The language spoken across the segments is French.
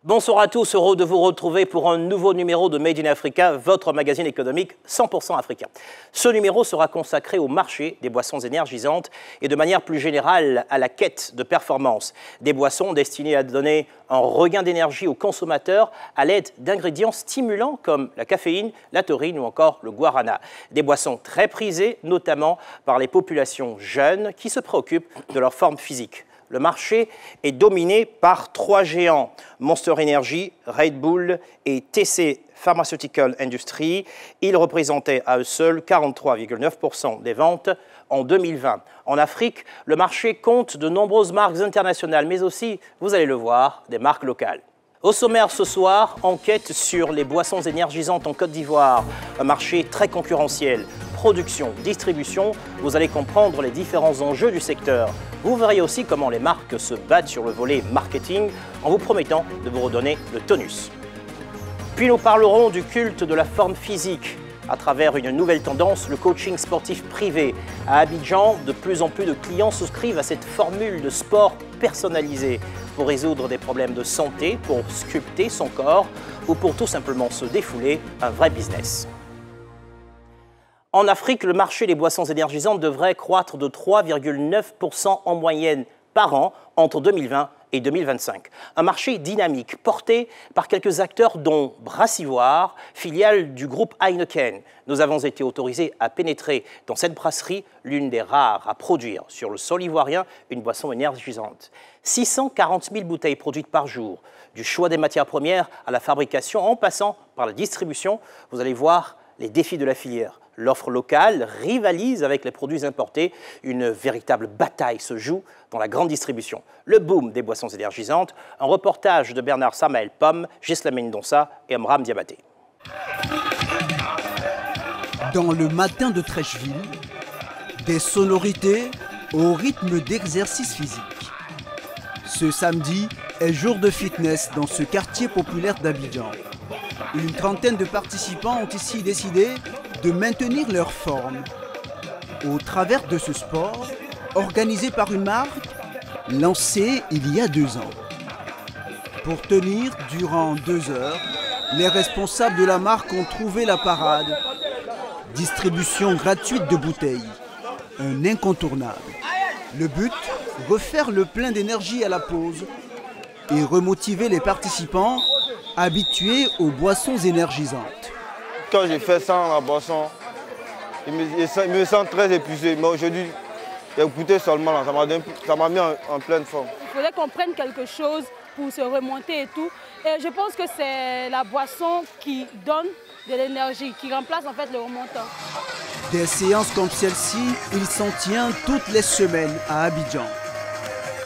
Bonsoir à tous, heureux de vous retrouver pour un nouveau numéro de Made in Africa, votre magazine économique 100% africain. Ce numéro sera consacré au marché des boissons énergisantes et de manière plus générale à la quête de performance. Des boissons destinées à donner un regain d'énergie aux consommateurs à l'aide d'ingrédients stimulants comme la caféine, la taurine ou encore le guarana. Des boissons très prisées, notamment par les populations jeunes qui se préoccupent de leur forme physique. Le marché est dominé par trois géants, Monster Energy, Red Bull et TC Pharmaceutical Industries. Ils représentaient à eux seuls 43,9% des ventes en 2020. En Afrique, le marché compte de nombreuses marques internationales, mais aussi, vous allez le voir, des marques locales. Au sommaire ce soir, enquête sur les boissons énergisantes en Côte d'Ivoire, un marché très concurrentiel. Production, distribution, vous allez comprendre les différents enjeux du secteur. Vous verrez aussi comment les marques se battent sur le volet marketing en vous promettant de vous redonner le tonus. Puis nous parlerons du culte de la forme physique à travers une nouvelle tendance, le coaching sportif privé. À Abidjan, de plus en plus de clients souscrivent à cette formule de sport personnalisé pour résoudre des problèmes de santé, pour sculpter son corps ou pour tout simplement se défouler, un vrai business. En Afrique, le marché des boissons énergisantes devrait croître de 3,9% en moyenne par an entre 2020 et 2025. Un marché dynamique porté par quelques acteurs dont Brassivoire, filiale du groupe Heineken. Nous avons été autorisés à pénétrer dans cette brasserie, l'une des rares à produire sur le sol ivoirien une boisson énergisante. 640 000 bouteilles produites par jour, du choix des matières premières à la fabrication en passant par la distribution. Vous allez voir les défis de la filière. L'offre locale rivalise avec les produits importés. Une véritable bataille se joue dans la grande distribution. Le boom des boissons énergisantes, un reportage de Bernard Samael Pomme, Gisela Mendonça et Amram Diabaté. Dans le matin de Trècheville, des sonorités au rythme d'exercice physique. Ce samedi est jour de fitness dans ce quartier populaire d'Abidjan. Une trentaine de participants ont ici décidé de maintenir leur forme au travers de ce sport organisé par une marque lancée il y a 2 ans. Pour tenir durant 2 heures, les responsables de la marque ont trouvé la parade. Distribution gratuite de bouteilles, un incontournable. Le but, refaire le plein d'énergie à la pause et remotiver les participants habitués aux boissons énergisantes. Quand j'ai fait ça la boisson, je me sens très épuisé. Mais aujourd'hui, j'ai goûté seulement, là, ça m'a mis en pleine forme. Il faudrait qu'on prenne quelque chose pour se remonter et tout. Et je pense que c'est la boisson qui donne de l'énergie, qui remplace en fait le remontant. Des séances comme celle-ci, il s'en tient toutes les semaines à Abidjan.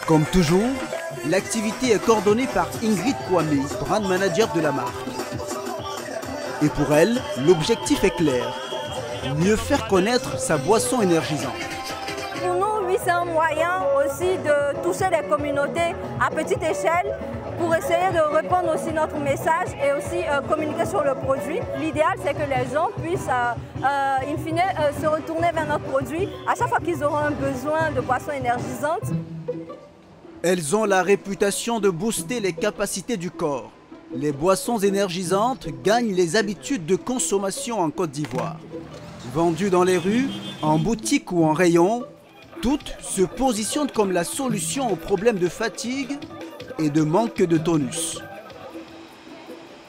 Comme toujours, l'activité est coordonnée par Ingrid Kwame, brand manager de la marque. Et pour elle, l'objectif est clair, mieux faire connaître sa boisson énergisante. Pour nous, oui, c'est un moyen aussi de toucher les communautés à petite échelle pour essayer de répandre aussi notre message et aussi communiquer sur le produit. L'idéal, c'est que les gens puissent, in fine, se retourner vers notre produit à chaque fois qu'ils auront un besoin de boissons énergisantes. Elles ont la réputation de booster les capacités du corps. Les boissons énergisantes gagnent les habitudes de consommation en Côte d'Ivoire. Vendues dans les rues, en boutique ou en rayon, toutes se positionnent comme la solution aux problèmes de fatigue et de manque de tonus.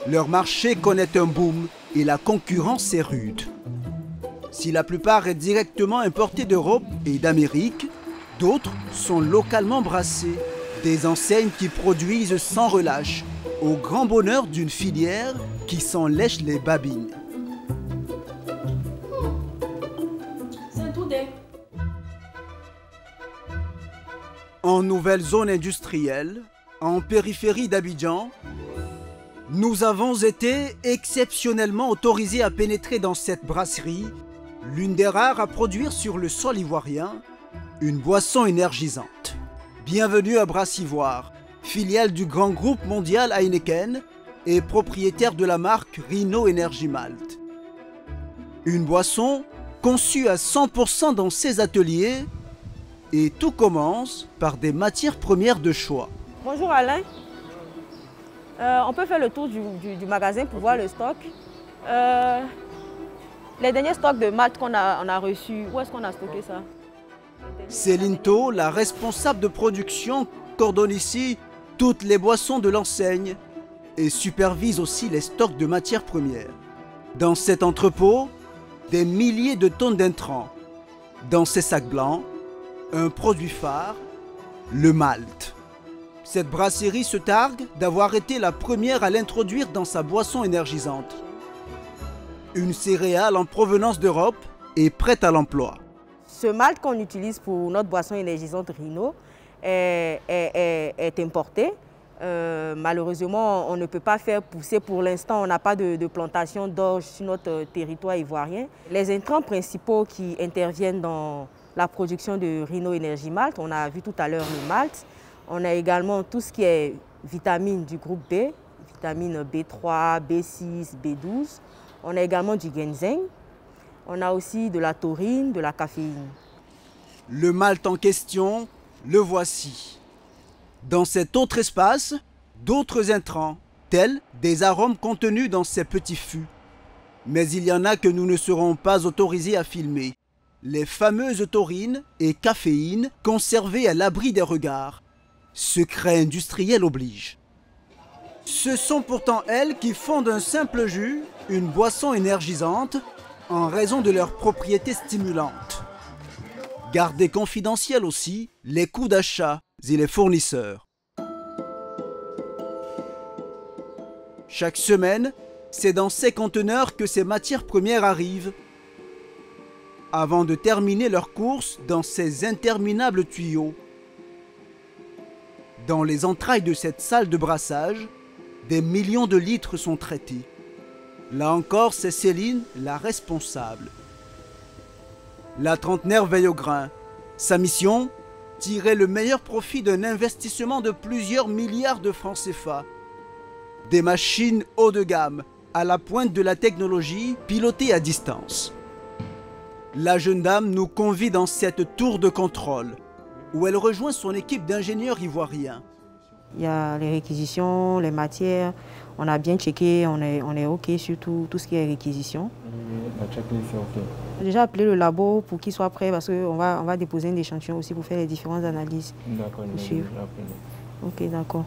Leur marché connaît un boom et la concurrence est rude. Si la plupart est directement importée d'Europe et d'Amérique, d'autres sont localement brassés. Des enseignes qui produisent sans relâche, au grand bonheur d'une filière qui s'en lèche les babines. En nouvelle zone industrielle, en périphérie d'Abidjan, nous avons été exceptionnellement autorisés à pénétrer dans cette brasserie, l'une des rares à produire sur le sol ivoirien, une boisson énergisante. Bienvenue à Brassivoire, filiale du grand groupe mondial Heineken et propriétaire de la marque Rhino Energy Malt. Une boisson conçue à 100% dans ses ateliers et tout commence par des matières premières de choix. Bonjour Alain, on peut faire le tour du magasin pour voir le stock. Les derniers stocks de malt qu'on a reçus, où est-ce qu'on a stocké ça? Céline Thau, la responsable de production, coordonne ici toutes les boissons de l'enseigne et supervise aussi les stocks de matières premières. Dans cet entrepôt, des milliers de tonnes d'intrants. Dans ces sacs blancs, un produit phare, le malt. Cette brasserie se targue d'avoir été la première à l'introduire dans sa boisson énergisante. Une céréale en provenance d'Europe et prête à l'emploi. Ce malt qu'on utilise pour notre boisson énergisante Rhino est importé. Malheureusement, on ne peut pas faire pousser pour l'instant, on n'a pas de plantation d'orge sur notre territoire ivoirien. Les intrants principaux qui interviennent dans la production de Rhino Energy Malt, on a vu tout à l'heure le malt. On a également tout ce qui est vitamines du groupe B, vitamines B3, B6, B12. On a également du ginseng. On a aussi de la taurine, de la caféine. Le malt en question, le voici. Dans cet autre espace, d'autres intrants, tels des arômes contenus dans ces petits fûts. Mais il y en a que nous ne serons pas autorisés à filmer. Les fameuses taurines et caféines conservées à l'abri des regards. Secret industriel oblige. Ce sont pourtant elles qui font d'un simple jus une boisson énergisante en raison de leurs propriétés stimulantes. Gardez confidentiels aussi les coûts d'achat et les fournisseurs. Chaque semaine, c'est dans ces conteneurs que ces matières premières arrivent, avant de terminer leur course dans ces interminables tuyaux. Dans les entrailles de cette salle de brassage, des millions de litres sont traités. Là encore, c'est Céline, la responsable. La trentenaire veille au grain. Sa mission, tirer le meilleur profit d'un investissement de plusieurs milliards de francs CFA. Des machines haut de gamme, à la pointe de la technologie, pilotées à distance. La jeune dame nous convie dans cette tour de contrôle, où elle rejoint son équipe d'ingénieurs ivoiriens. Il y a les réquisitions, les matières. On a bien checké, on est OK sur tout ce qui est réquisition. La checklist est OK. J'ai déjà appelé le labo pour qu'il soit prêt parce qu'on va déposer un échantillon aussi pour faire les différentes analyses. D'accord, OK, d'accord.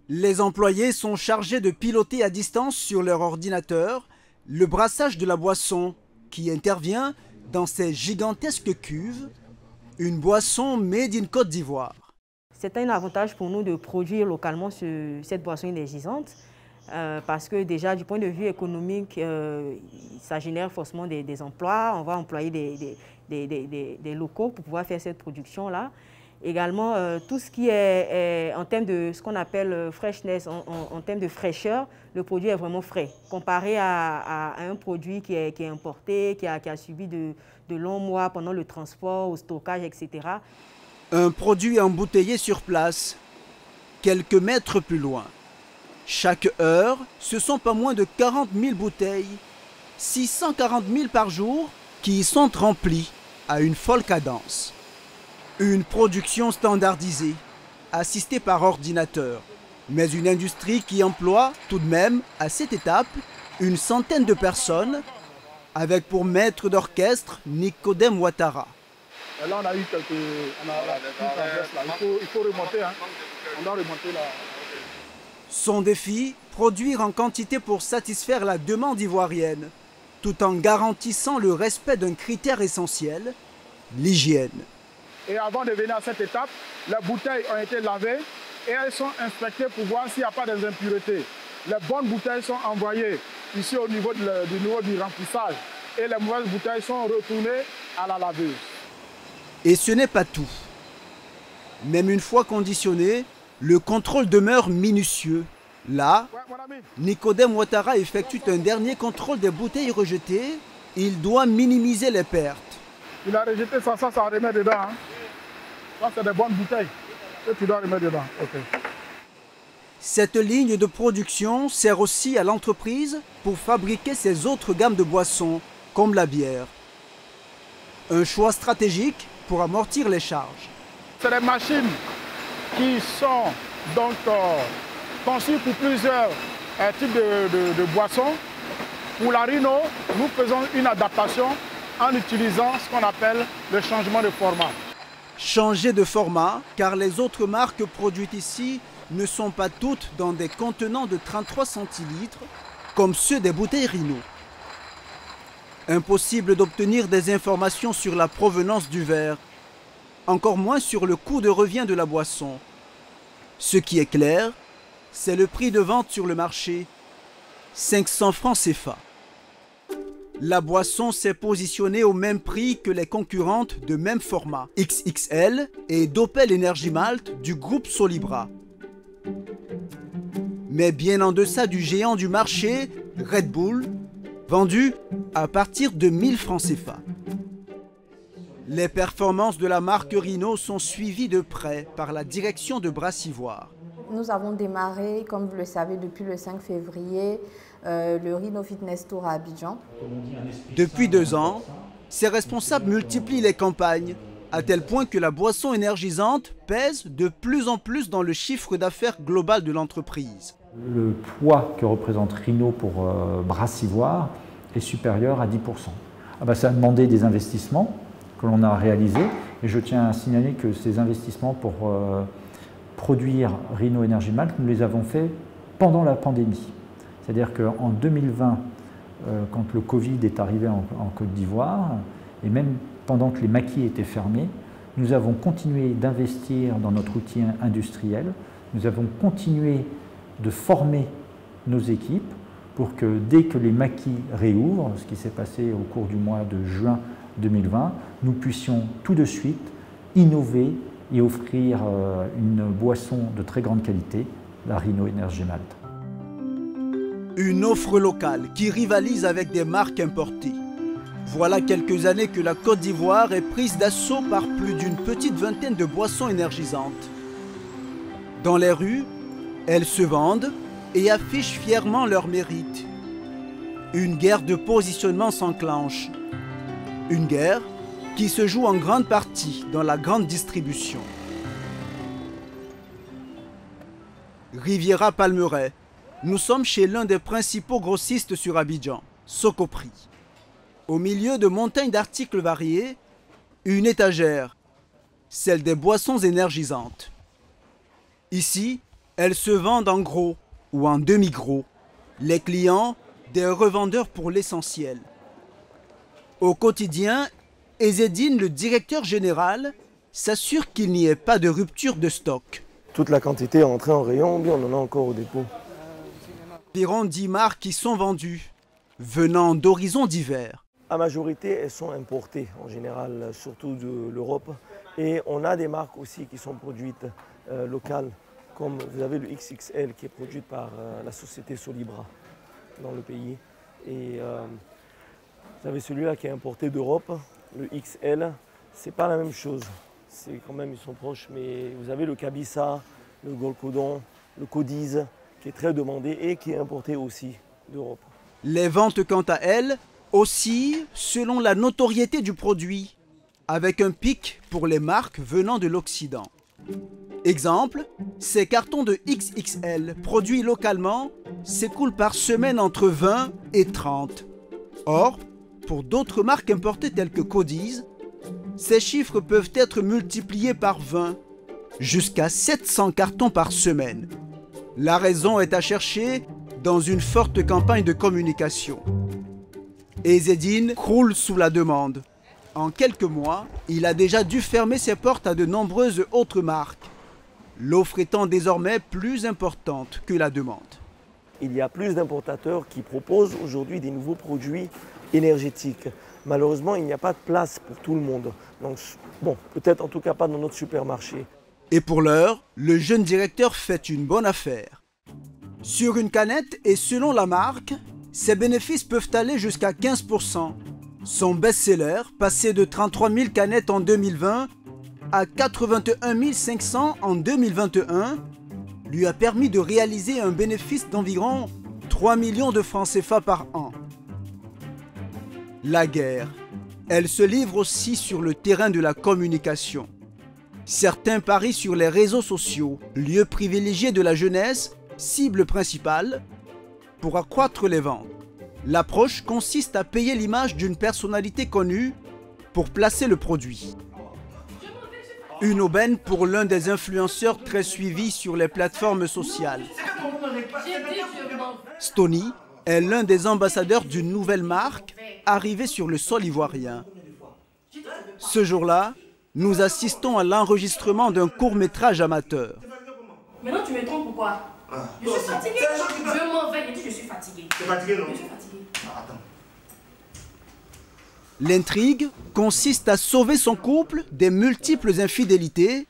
Les employés sont chargés de piloter à distance sur leur ordinateur le brassage de la boisson qui intervient dans ces gigantesques cuves, une boisson made in Côte d'Ivoire. C'est un avantage pour nous de produire localement cette boisson énergisante parce que déjà du point de vue économique, ça génère forcément des emplois. On va employer des locaux pour pouvoir faire cette production-là. Également, tout ce qui est en termes de ce qu'on appelle freshness, en termes de fraîcheur, le produit est vraiment frais. Comparé à un produit qui est importé, qui a subi de longs mois pendant le transport, au stockage, etc. Un produit embouteillé sur place, quelques mètres plus loin. Chaque heure, ce sont pas moins de 40 000 bouteilles, 640 000 par jour, qui y sont remplies à une folle cadence. Une production standardisée, assistée par ordinateur, mais une industrie qui emploie tout de même, à cette étape, une centaine de personnes, avec pour maître d'orchestre Nicodème Ouattara. Là, on a eu quelques... Il faut remonter, hein. On doit remonter là. Son défi, produire en quantité pour satisfaire la demande ivoirienne, tout en garantissant le respect d'un critère essentiel, l'hygiène. Et avant de venir à cette étape, les bouteilles ont été lavées et elles sont inspectées pour voir s'il n'y a pas d'impuretés. Les bonnes bouteilles sont envoyées ici au niveau du remplissage et les mauvaises bouteilles sont retournées à la laveuse. Et ce n'est pas tout. Même une fois conditionné, le contrôle demeure minutieux. Là, Nicodème Ouattara effectue un dernier contrôle des bouteilles rejetées. Il doit minimiser les pertes. Il a rejeté ça remet dedans. Hein. Ça, c'est des bonnes bouteilles. Et tu dois remettre dedans. Ok. Cette ligne de production sert aussi à l'entreprise pour fabriquer ses autres gammes de boissons, comme la bière. Un choix stratégique pour amortir les charges. C'est des machines qui sont donc conçues pour plusieurs types de boissons. Pour la Rhino, nous faisons une adaptation en utilisant ce qu'on appelle le changement de format. Changer de format, car les autres marques produites ici ne sont pas toutes dans des contenants de 33 centilitres, comme ceux des bouteilles Rhino. Impossible d'obtenir des informations sur la provenance du verre, encore moins sur le coût de revient de la boisson. Ce qui est clair, c'est le prix de vente sur le marché, 500 francs CFA. La boisson s'est positionnée au même prix que les concurrentes de même format, XXL et Doppel Energy Malt du groupe Solibra. Mais bien en deçà du géant du marché, Red Bull, vendu à partir de 1000 francs CFA. Les performances de la marque Rhino sont suivies de près par la direction de Brassivoire. Nous avons démarré, comme vous le savez, depuis le 5 février, le Rhino Fitness Tour à Abidjan. Depuis 2 ans, ses responsables multiplient les campagnes, à tel point que la boisson énergisante pèse de plus en plus dans le chiffre d'affaires global de l'entreprise. Le poids que représente Rhino pour Brassivoire est supérieur à 10%. Ça a demandé des investissements que l'on a réalisés, et je tiens à signaler que ces investissements pour produire Rhino Energy Malt, nous les avons faits pendant la pandémie. C'est-à-dire qu'en 2020, quand le Covid est arrivé en Côte d'Ivoire, et même pendant que les maquis étaient fermés, nous avons continué d'investir dans notre outil industriel, nous avons continué de former nos équipes pour que dès que les maquis réouvrent, ce qui s'est passé au cours du mois de juin 2020, nous puissions tout de suite innover et offrir une boisson de très grande qualité, la Rhino Energy Malt. Une offre locale qui rivalise avec des marques importées. Voilà quelques années que la Côte d'Ivoire est prise d'assaut par plus d'une petite vingtaine de boissons énergisantes. Dans les rues, elles se vendent et affichent fièrement leur mérite. Une guerre de positionnement s'enclenche. Une guerre qui se joue en grande partie dans la grande distribution. Riviera Palmeraie. Nous sommes chez l'un des principaux grossistes sur Abidjan, Socoprix. Au milieu de montagnes d'articles variés, une étagère, celle des boissons énergisantes. Ici, elles se vendent en gros ou en demi-gros. Les clients, des revendeurs pour l'essentiel. Au quotidien, Ezedine, le directeur général, s'assure qu'il n'y ait pas de rupture de stock. Toute la quantité est entrée en rayon, bien on en a encore au dépôt. Environ 10 marques qui sont vendues, venant d'horizons divers. La majorité, elles sont importées en général, surtout de l'Europe. Et on a des marques aussi qui sont produites locales, comme vous avez le XXL qui est produit par la société Solibra dans le pays. Et vous avez celui-là qui est importé d'Europe, le XL, c'est pas la même chose. C'est quand même, ils sont proches, mais vous avez le Cabissa, le Golcodon, le Codiz, qui est très demandé et qui est importé aussi d'Europe. Les ventes, quant à elles, oscillent selon la notoriété du produit, avec un pic pour les marques venant de l'Occident. Exemple, ces cartons de XXL produits localement s'écoulent par semaine entre 20 et 30. Or, pour d'autres marques importées telles que Codiz, ces chiffres peuvent être multipliés par 20, jusqu'à 700 cartons par semaine. La raison est à chercher dans une forte campagne de communication. Ezedine croule sous la demande. En quelques mois, il a déjà dû fermer ses portes à de nombreuses autres marques, l'offre étant désormais plus importante que la demande. Il y a plus d'importateurs qui proposent aujourd'hui des nouveaux produits énergétiques. Malheureusement, il n'y a pas de place pour tout le monde. Donc, bon, peut-être en tout cas pas dans notre supermarché. Et pour l'heure, le jeune directeur fait une bonne affaire. Sur une canette et selon la marque, ses bénéfices peuvent aller jusqu'à 15%. Son best-seller, passé de 33 000 canettes en 2020, à 81 500 en 2021 lui a permis de réaliser un bénéfice d'environ 3 millions de francs CFA par an. La guerre, elle se livre aussi sur le terrain de la communication. Certains parient sur les réseaux sociaux, lieu privilégié de la jeunesse, cible principale, pour accroître les ventes. L'approche consiste à payer l'image d'une personnalité connue pour placer le produit. Une aubaine pour l'un des influenceurs très suivis sur les plateformes sociales. Stony est l'un des ambassadeurs d'une nouvelle marque arrivée sur le sol ivoirien. Ce jour-là, nous assistons à l'enregistrement d'un court-métrage amateur. Maintenant, tu me trompes pourquoi? Je suis fatigué. Je m'en vais et dis je suis fatigué. Tu es fatigué, non? Je suis fatigué. Attends. L'intrigue consiste à sauver son couple des multiples infidélités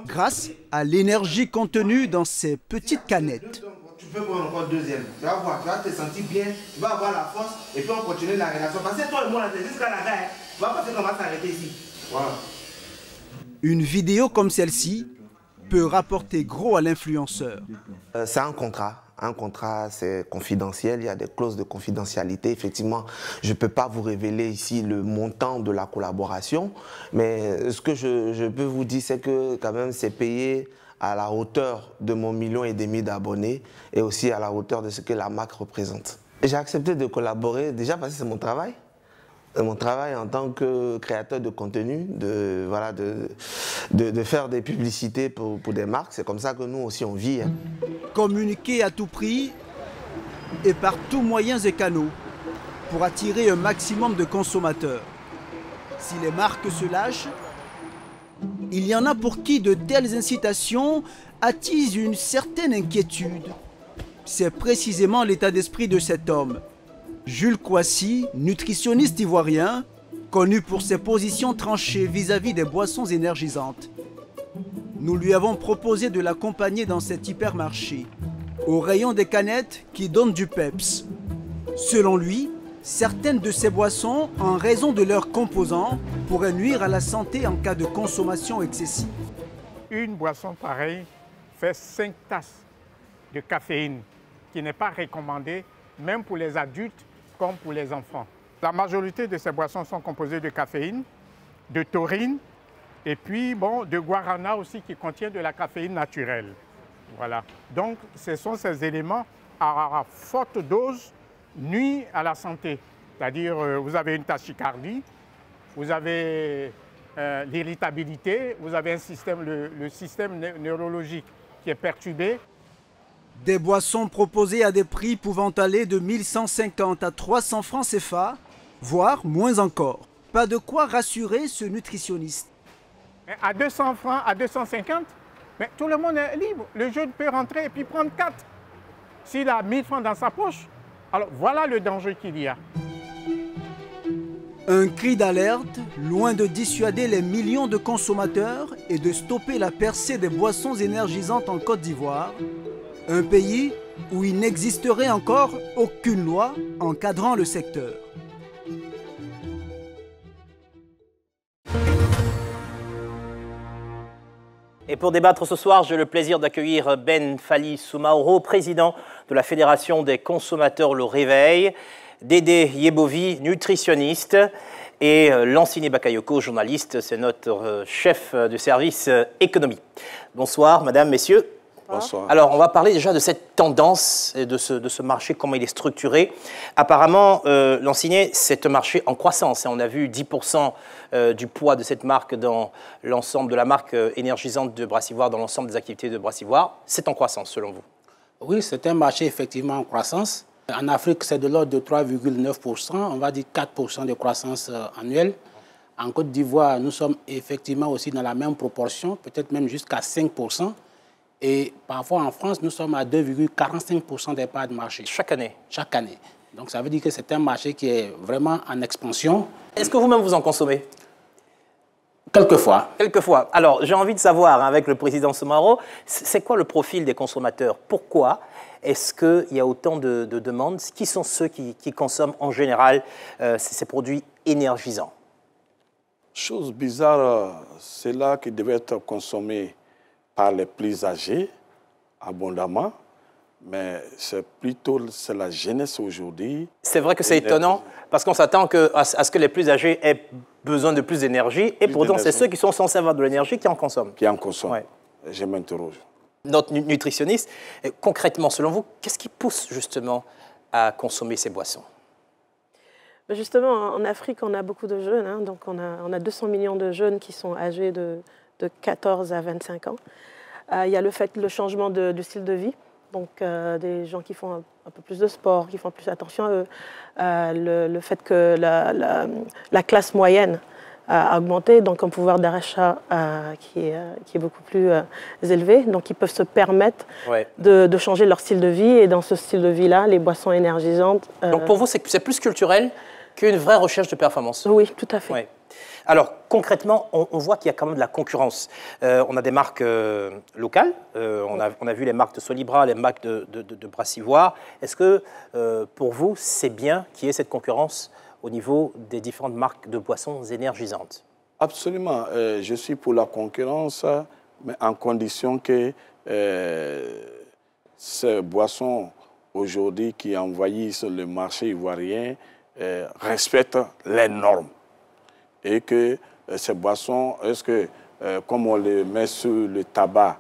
grâce à l'énergie contenue dans ces petites canettes. Tu peux prendre encore deuxième. Tu vas voir, tu vas te sentir bien, tu vas avoir la force et puis on continue la relation. Parce que toi et moi, jusqu'à la gare, tu vas passer qu'on va s'arrêter ici. Voilà. Une vidéo comme celle-ci peut rapporter gros à l'influenceur. C'est un contrat. Un contrat, c'est confidentiel, il y a des clauses de confidentialité. Effectivement, je ne peux pas vous révéler ici le montant de la collaboration, mais ce que je peux vous dire, c'est que quand même, c'est payé à la hauteur de mon 1,5 million d'abonnés et aussi à la hauteur de ce que la marque représente. J'ai accepté de collaborer, déjà parce que c'est mon travail. Mon travail en tant que créateur de contenu, de faire des publicités pour des marques. C'est comme ça que nous aussi on vit. Hein. Communiquer à tout prix et par tous moyens et canaux pour attirer un maximum de consommateurs. Si les marques se lâchent, il y en a pour qui de telles incitations attisent une certaine inquiétude. C'est précisément l'état d'esprit de cet homme. Jules Kouassi, nutritionniste ivoirien, connu pour ses positions tranchées vis-à-vis des boissons énergisantes. Nous lui avons proposé de l'accompagner dans cet hypermarché, au rayon des canettes qui donnent du peps. Selon lui, certaines de ces boissons, en raison de leurs composants, pourraient nuire à la santé en cas de consommation excessive. Une boisson pareille fait 5 tasses de caféine, qui n'est pas recommandée même pour les adultes comme pour les enfants. La majorité de ces boissons sont composées de caféine, de taurine et puis de guarana aussi qui contient de la caféine naturelle. Voilà. Donc ce sont ces éléments à forte dose nuisent à la santé. C'est-à-dire vous avez une tachycardie, vous avez l'irritabilité, vous avez le système neurologique qui est perturbé. Des boissons proposées à des prix pouvant aller de 1150 à 300 francs CFA, voire moins encore. Pas de quoi rassurer ce nutritionniste. À 200 francs, à 250, mais tout le monde est libre. Le jeune peut rentrer et puis prendre 4. S'il a 1000 francs dans sa poche, alors voilà le danger qu'il y a. Un cri d'alerte, loin de dissuader les millions de consommateurs et de stopper la percée des boissons énergisantes en Côte d'Ivoire, un pays où il n'existerait encore aucune loi encadrant le secteur. Et pour débattre ce soir, j'ai le plaisir d'accueillir Ben Fally Soumaoro, président de la Fédération des consommateurs Le Réveil, Dédé Yebovi, nutritionniste, et Lansine Bakayoko, journaliste, c'est notre chef de service économie. Bonsoir, madame, messieurs. Bonsoir. Alors, on va parler déjà de cette tendance et de ce marché, comment il est structuré. Apparemment, Lansine, c'est un marché en croissance. On a vu 10% du poids de cette marque dans l'ensemble de la marque énergisante de Brassivoire, dans l'ensemble des activités de Brassivoire. C'est en croissance, selon vous? Oui, c'est un marché effectivement en croissance. En Afrique, c'est de l'ordre de 3,9%, on va dire 4% de croissance annuelle. En Côte d'Ivoire, nous sommes effectivement aussi dans la même proportion, peut-être même jusqu'à 5%. Et parfois, en France, nous sommes à 2,45% des parts de marché. Chaque année? Chaque année. Donc, ça veut dire que c'est un marché qui est vraiment en expansion. Est-ce que vous-même, vous en consommez? Quelquefois. Quelquefois. Alors, j'ai envie de savoir, avec le président Soumaoro, c'est quoi le profil des consommateurs? Pourquoi est-ce qu'il y a autant de demandes? Qui sont ceux qui consomment en général ces produits énergisants? Chose bizarre, c'est là qui devait être consommé par les plus âgés, abondamment, mais c'est plutôt la jeunesse aujourd'hui. C'est vrai que c'est étonnant, parce qu'on s'attend à ce que les plus âgés aient besoin de plus d'énergie, et pourtant c'est ceux qui sont censés avoir de l'énergie qui en consomment. Qui en consomment, ouais. Je m'interroge. Notre nutritionniste, concrètement, selon vous, qu'est-ce qui pousse justement à consommer ces boissons? Justement, en Afrique, on a beaucoup de jeunes, hein, donc on a 200 millions de jeunes qui sont âgés de 14 à 25 ans. Il y a le changement de style de vie, donc des gens qui font un peu plus de sport, qui font plus attention à eux. Le fait que la classe moyenne a augmenté, donc un pouvoir d'achat qui est beaucoup plus élevé, donc ils peuvent se permettre de changer leur style de vie, et dans ce style de vie-là, les boissons énergisantes... Donc pour vous, c'est plus culturel qu'une vraie recherche de performance? Oui, tout à fait. Ouais. Alors, concrètement, on voit qu'il y a quand même de la concurrence. On a des marques locales, on a vu les marques de Solibra, les marques de Brassivoire. Est-ce que, pour vous, c'est bien qu'il y ait cette concurrence au niveau des différentes marques de boissons énergisantes? Absolument. Je suis pour la concurrence, mais en condition que ces boissons, aujourd'hui, qui envahissent le marché ivoirien, respectent les normes. Et que ces boissons, est-ce que, comme on les met sur le tabac,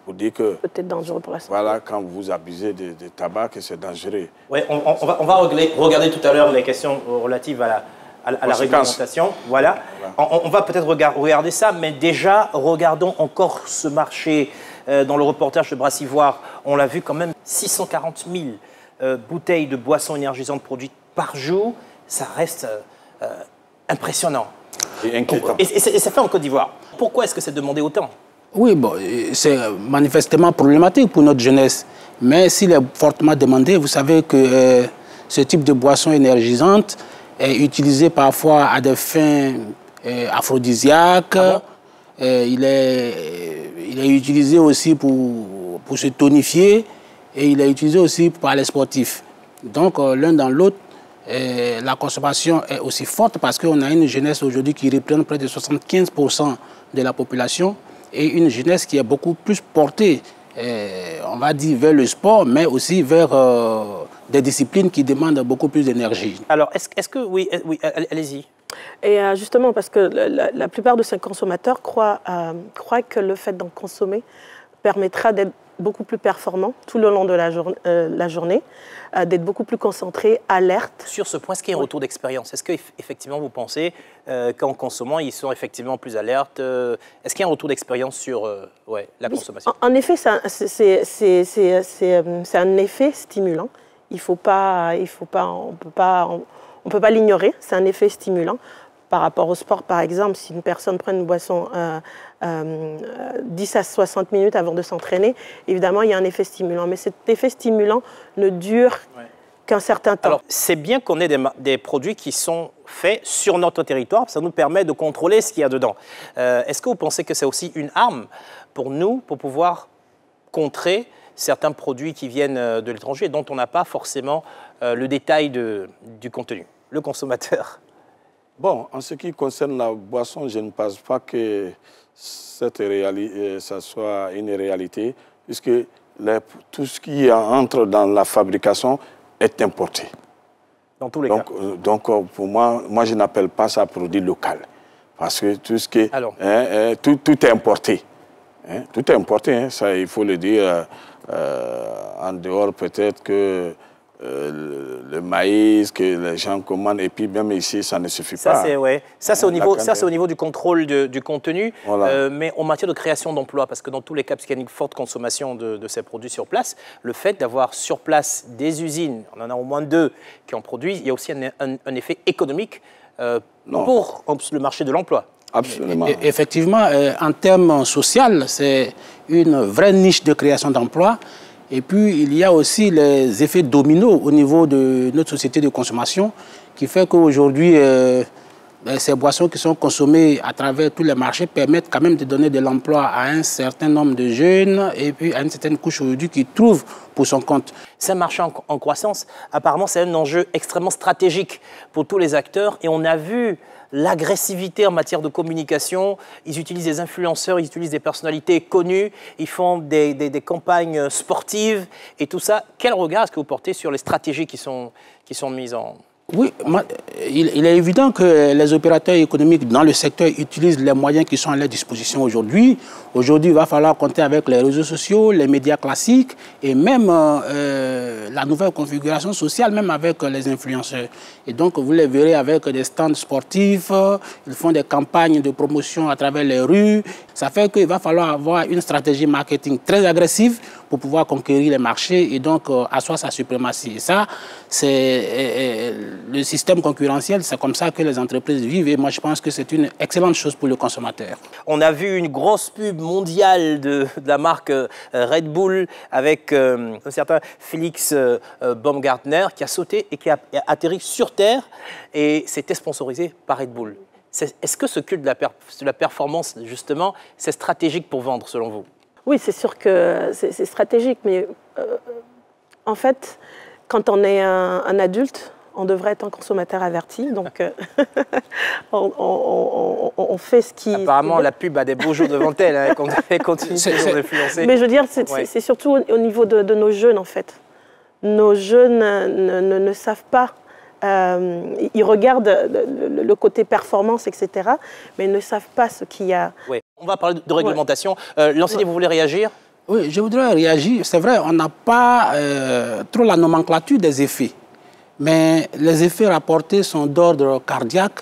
vous dites que... Peut-être dangereux pour la santé. Voilà, quand vous abusez de tabac, que c'est dangereux. Oui, on va regarder tout à l'heure les questions relatives à la réglementation. Voilà. On va peut-être regarder ça, mais déjà, regardons encore ce marché. Dans le reportage de Brassivoire, on l'a vu quand même, 640 000 bouteilles de boissons énergisantes produites par jour. Ça reste impressionnant. Et inquiétant. Et c'est fait en Côte d'Ivoire. Pourquoi est-ce que c'est demandé autant? Oui, bon, c'est manifestement problématique pour notre jeunesse. Mais s'il est fortement demandé, vous savez que ce type de boisson énergisante est utilisé parfois à des fins aphrodisiaques. Ah bon? Il est utilisé aussi pour se tonifier, et il est utilisé aussi par les sportifs. Donc, l'un dans l'autre, la consommation est aussi forte, parce qu'on a une jeunesse aujourd'hui qui représente près de 75% de la population, et une jeunesse qui est beaucoup plus portée, on va dire, vers le sport, mais aussi vers des disciplines qui demandent beaucoup plus d'énergie. Alors, est-ce que... Oui, allez-y. Et justement, parce que la plupart de ces consommateurs croient que le fait d'en consommer permettra d'être beaucoup plus performant tout le long de la journée, d'être beaucoup plus concentré, alerte. Sur ce point, est-ce qu'il y a un retour d'expérience? Est-ce qu'effectivement vous pensez qu'en consommant, ils sont effectivement plus alertes? Est-ce qu'il y a un retour d'expérience sur la consommation? En effet, c'est un effet stimulant. On peut pas l'ignorer, c'est un effet stimulant. Par rapport au sport, par exemple, si une personne prend une boisson 10 à 60 minutes avant de s'entraîner, évidemment, il y a un effet stimulant. Mais cet effet stimulant ne dure qu'un certain temps. Alors, c'est bien qu'on ait des produits qui sont faits sur notre territoire, ça nous permet de contrôler ce qu'il y a dedans. Est-ce que vous pensez que c'est aussi une arme pour nous, pour pouvoir contrer certains produits qui viennent de l'étranger, dont on n'a pas forcément le détail du contenu, le consommateur? Bon, en ce qui concerne la boisson, je ne pense pas que ça soit une réalité, puisque tout ce qui entre dans la fabrication est importé. Dans tous les cas. Donc, pour moi, je n'appelle pas ça produit local. Parce que tout ce qui est, tout est importé. Hein, tout est importé, hein, ça il faut le dire. En dehors peut-être que le maïs que les gens commandent, et puis même ici, ça ne suffit pas. Ça, c'est au niveau du contrôle du contenu, voilà. Mais en matière de création d'emplois, parce que dans tous les cas, puisqu'il y a une forte consommation de ces produits sur place, le fait d'avoir sur place des usines, on en a au moins 2 qui en produisent, il y a aussi un effet économique pour le marché de l'emploi. Absolument. Effectivement, en termes sociaux, c'est une vraie niche de création d'emplois. Et puis, il y a aussi les effets dominos au niveau de notre société de consommation qui fait qu'aujourd'hui, ces boissons qui sont consommées à travers tous les marchés permettent quand même de donner de l'emploi à un certain nombre de jeunes et puis à une certaine couche aujourd'hui qui trouve pour son compte. C'est un marché en croissance. Apparemment, c'est un enjeu extrêmement stratégique pour tous les acteurs. Et on a vu l'agressivité en matière de communication. Ils utilisent des influenceurs, ils utilisent des personnalités connues, ils font des campagnes sportives et tout ça. Quel regard est-ce que vous portez sur les stratégies qui sont mises en... Oui, il est évident que les opérateurs économiques dans le secteur utilisent les moyens qui sont à leur disposition aujourd'hui. Aujourd'hui, il va falloir compter avec les réseaux sociaux, les médias classiques et même la nouvelle configuration sociale, même avec les influenceurs. Et donc, vous les verrez avec des stands sportifs, ils font des campagnes de promotion à travers les rues. Ça fait qu'il va falloir avoir une stratégie marketing très agressive pour pouvoir conquérir les marchés et donc asseoir sa suprématie. Et ça, c'est le système concurrentiel, c'est comme ça que les entreprises vivent et moi je pense que c'est une excellente chose pour le consommateur. On a vu une grosse pub mondiale de la marque Red Bull avec un certain Félix Baumgartner qui a sauté et qui a atterri sur Terre et c'était sponsorisé par Red Bull. Est-ce que ce culte de la performance, justement, c'est stratégique pour vendre selon vous? Oui, c'est sûr que c'est stratégique, mais en fait, quand on est un adulte, on devrait être un consommateur averti, donc on fait ce qui... Apparemment, la pub a des beaux jours devant elle, hein, elle continue toujours d'influencer. Mais je veux dire, c'est surtout au niveau de nos jeunes, en fait. Nos jeunes ne savent pas. Ils regardent le côté performance, etc., mais ils ne savent pas ce qu'il y a. Oui. On va parler de réglementation. Lancini, vous voulez réagir? Oui, je voudrais réagir. C'est vrai, on n'a pas trop la nomenclature des effets. Mais les effets rapportés sont d'ordre cardiaque.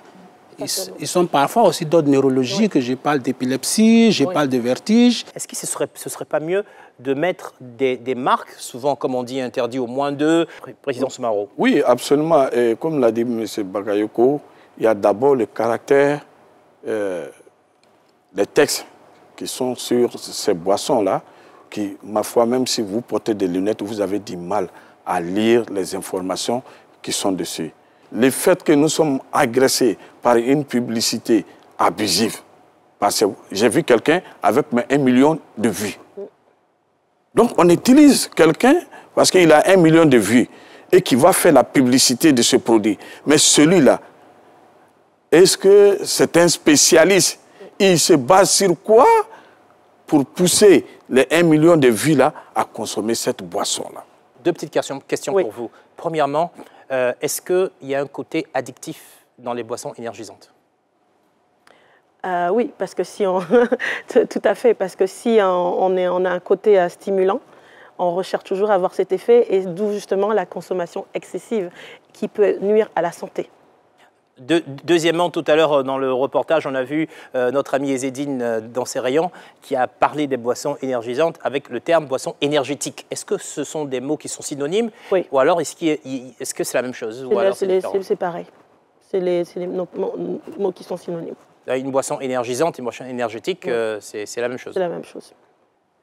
Ils sont parfois aussi d'ordre neurologique. Je parle d'épilepsie, je parle de vertige. Est-ce que ce serait pas mieux de mettre des marques, souvent, comme on dit, interdit au moins 2, Président Soumaro? Oui, absolument. Et comme l'a dit M. Bakayoko, il y a d'abord le caractère des textes qui sont sur ces boissons-là, qui, ma foi, même si vous portez des lunettes, vous avez du mal à lire les informations qui sont dessus. Le fait que nous sommes agressés par une publicité abusive, parce que j'ai vu quelqu'un avec 1 million de vues. Donc on utilise quelqu'un parce qu'il a 1 million de vues et qui va faire la publicité de ce produit. Mais celui-là, est-ce que c'est un spécialiste? Il se base sur quoi pour pousser les 1 million de vues-là à consommer cette boisson-là? Deux petites questions pour vous. Premièrement, est-ce qu'il y a un côté addictif dans les boissons énergisantes? Oui, parce que si on... Tout à fait, parce que si on a un côté stimulant, on recherche toujours à avoir cet effet, et d'où justement la consommation excessive qui peut nuire à la santé. Deuxièmement, tout à l'heure dans le reportage, on a vu notre ami Ezzedine dans ses rayons qui a parlé des boissons énergisantes avec le terme boisson énergétique. Est-ce que ce sont des mots qui sont synonymes? Oui. Ou alors est-ce que c'est la même chose? C'est pareil. C'est les mots qui sont synonymes. Une boisson énergisante et une boisson énergétique, c'est la même chose. C'est la même chose.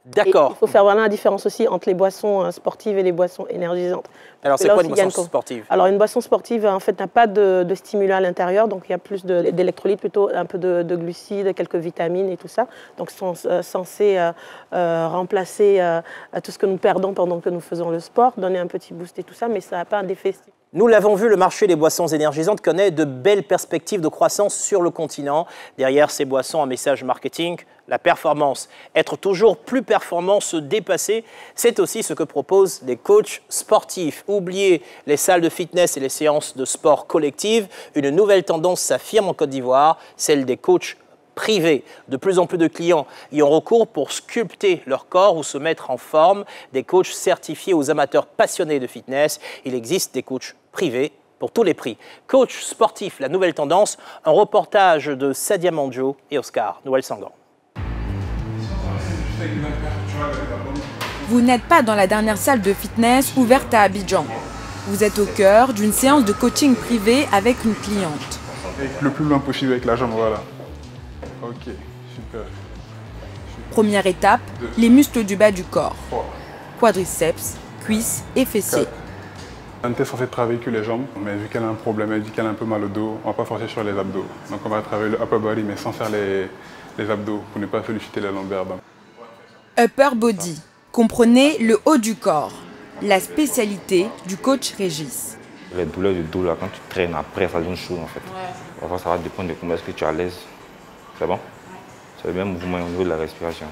D'accord. Il faut faire vraiment la différence aussi entre les boissons sportives et les boissons énergisantes. Alors, c'est quoi une boisson sportive? Alors, une boisson sportive, en fait, n'a pas de stimulant à l'intérieur, donc il y a plus d'électrolytes, plutôt un peu de glucides, quelques vitamines et tout ça. Donc, sont censés remplacer tout ce que nous perdons pendant que nous faisons le sport, donner un petit boost et tout ça, mais ça n'a pas un effet stimulant. Nous l'avons vu, le marché des boissons énergisantes connaît de belles perspectives de croissance sur le continent. Derrière ces boissons, un message marketing, la performance. Être toujours plus performant, se dépasser, c'est aussi ce que proposent les coachs sportifs. Oubliez les salles de fitness et les séances de sport collectives. Une nouvelle tendance s'affirme en Côte d'Ivoire, celle des coachs privés. De plus en plus de clients y ont recours pour sculpter leur corps ou se mettre en forme. Des coachs certifiés aux amateurs passionnés de fitness. Il existe des coachs privés pour tous les prix. Coach sportif, la nouvelle tendance, un reportage de Sadia Mandjo et Oscar Noël-Sangan. Vous n'êtes pas dans la dernière salle de fitness ouverte à Abidjan. Vous êtes au cœur d'une séance de coaching privé avec une cliente. Le plus loin possible avec la jambe, voilà. Ok, super. Première étape, les muscles du bas du corps. Quadriceps, cuisses et fessiers. On était censé travailler que les jambes, mais vu qu'elle a un problème, elle dit qu'elle a un peu mal au dos, on ne va pas forcer sur les abdos. Donc on va travailler le upper body, mais sans faire les abdos, pour ne pas solliciter les lombaires. Upper body, comprenez le haut du corps, la spécialité du coach Régis. Les douleurs du dos, là, quand tu traînes après, ça donne chaud en fait. Ouais. Ça va dépendre de comment est-ce que tu es à l'aise. C'est bon? C'est le même mouvement au niveau de la respiration.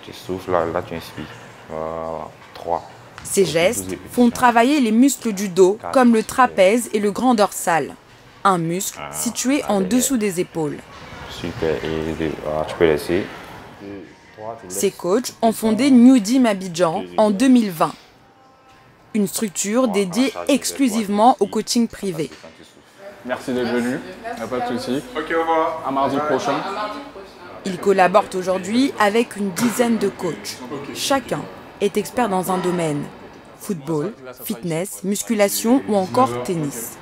Tu souffles, là tu inspires. Voilà. 3. Ces gestes font travailler les muscles du dos, comme le trapèze et le grand dorsal. Un muscle situé en dessous des épaules. Super, et voilà, tu peux laisser. Ces coachs ont fondé New Dim Abidjan en 2020. Une structure dédiée exclusivement au coaching privé. Merci d'être venu, il n'y a pas de souci. Ok, au revoir, à mardi prochain. Ils collaborent aujourd'hui avec une dizaine de coachs. Chacun est expert dans un domaine. Football, fitness, musculation ou encore tennis.